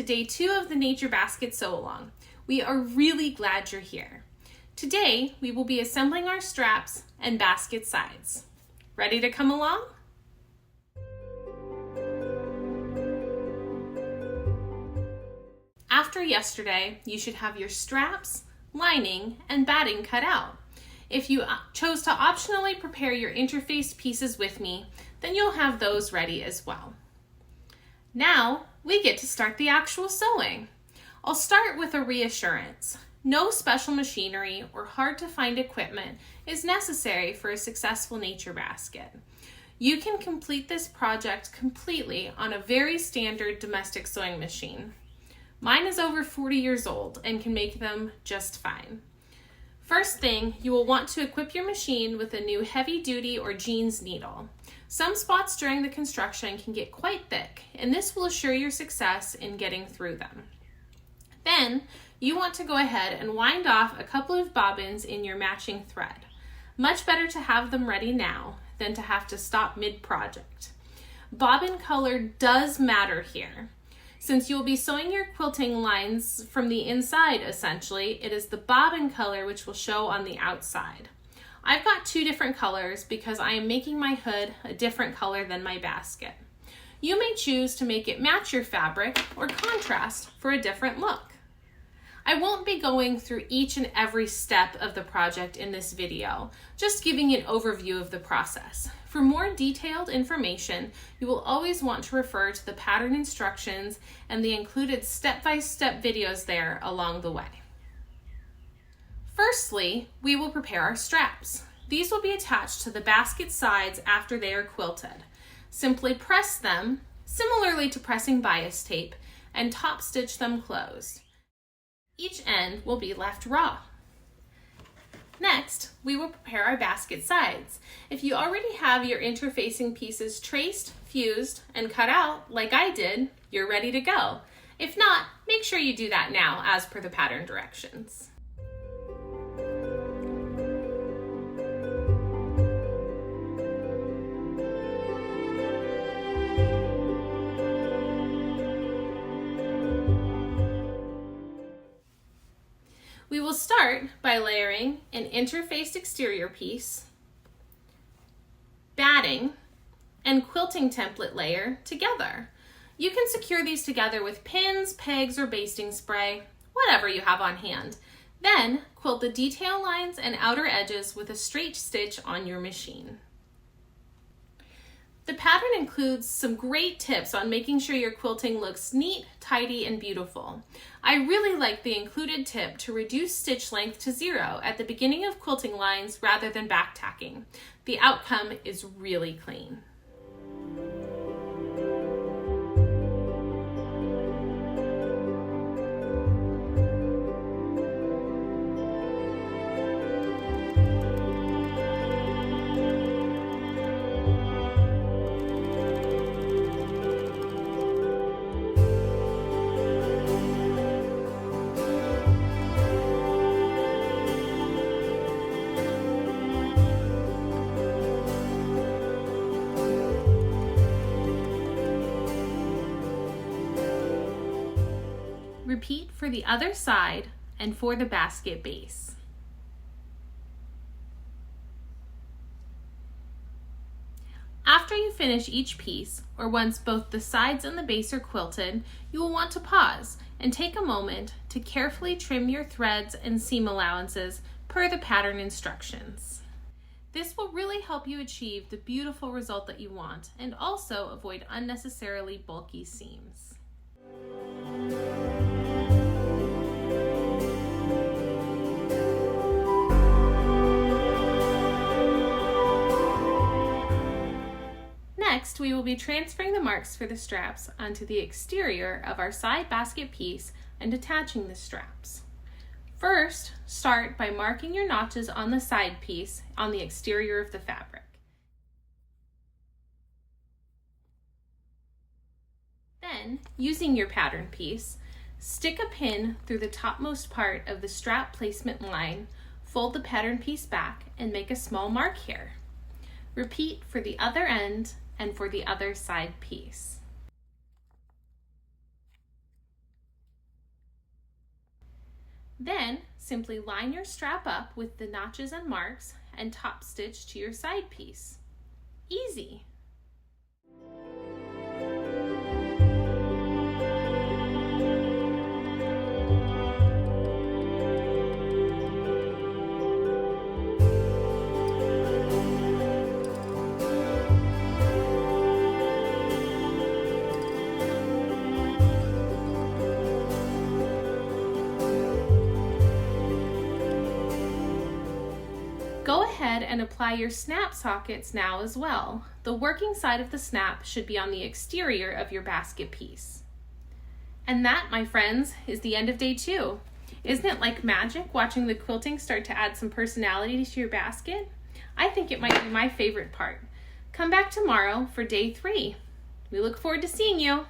day 2 of the Nature Basket Sewalong. We are really glad you're here. Today, we will be assembling our straps and basket sides. Ready to come along? After yesterday, you should have your straps, lining, and batting cut out. If you chose to optionally prepare your interfaced pieces with me, then you'll have those ready as well. Now, we get to start the actual sewing. I'll start with a reassurance. No special machinery or hard to find equipment is necessary for a successful nature basket. You can complete this project completely on a very standard domestic sewing machine. Mine is over 40 years old and can make them just fine. First thing, you will want to equip your machine with a new heavy-duty or jeans needle. Some spots during the construction can get quite thick, and this will assure your success in getting through them. Then, you want to go ahead and wind off a couple of bobbins in your matching thread. Much better to have them ready now than to have to stop mid-project. Bobbin color does matter here. Since you'll be sewing your quilting lines from the inside, essentially, it is the bobbin color which will show on the outside. I've got 2 different colors because I am making my hood a different color than my basket. You may choose to make it match your fabric or contrast for a different look. I won't be going through each and every step of the project in this video, just giving an overview of the process. For more detailed information, you will always want to refer to the pattern instructions and the included step-by-step videos there along the way. Firstly, we will prepare our straps. These will be attached to the basket sides after they are quilted. Simply press them, similarly to pressing bias tape, and top stitch them closed. Each end will be left raw. Next, we will prepare our basket sides. If you already have your interfacing pieces traced, fused, and cut out like I did, you're ready to go. If not, make sure you do that now as per the pattern directions. We will start by layering an interfaced exterior piece, batting, and quilting template layer together. You can secure these together with pins, pegs, or basting spray, whatever you have on hand. Then quilt the detail lines and outer edges with a straight stitch on your machine. The pattern includes some great tips on making sure your quilting looks neat, tidy, and beautiful. I really like the included tip to reduce stitch length to 0 at the beginning of quilting lines rather than back tacking. The outcome is really clean. Repeat for the other side and for the basket base. After you finish each piece, or once both the sides and the base are quilted, you will want to pause and take a moment to carefully trim your threads and seam allowances per the pattern instructions. This will really help you achieve the beautiful result that you want and also avoid unnecessarily bulky seams. Next, we will be transferring the marks for the straps onto the exterior of our side basket piece and attaching the straps. First, start by marking your notches on the side piece on the exterior of the fabric. Then, using your pattern piece, stick a pin through the topmost part of the strap placement line, fold the pattern piece back, and make a small mark here. Repeat for the other end and for the other side piece. Then simply line your strap up with the notches and marks and top stitch to your side piece. Easy! Go ahead and apply your snap sockets now as well. The working side of the snap should be on the exterior of your basket piece. And that, my friends, is the end of day 2. Isn't it like magic watching the quilting start to add some personality to your basket? I think it might be my favorite part. Come back tomorrow for day 3. We look forward to seeing you.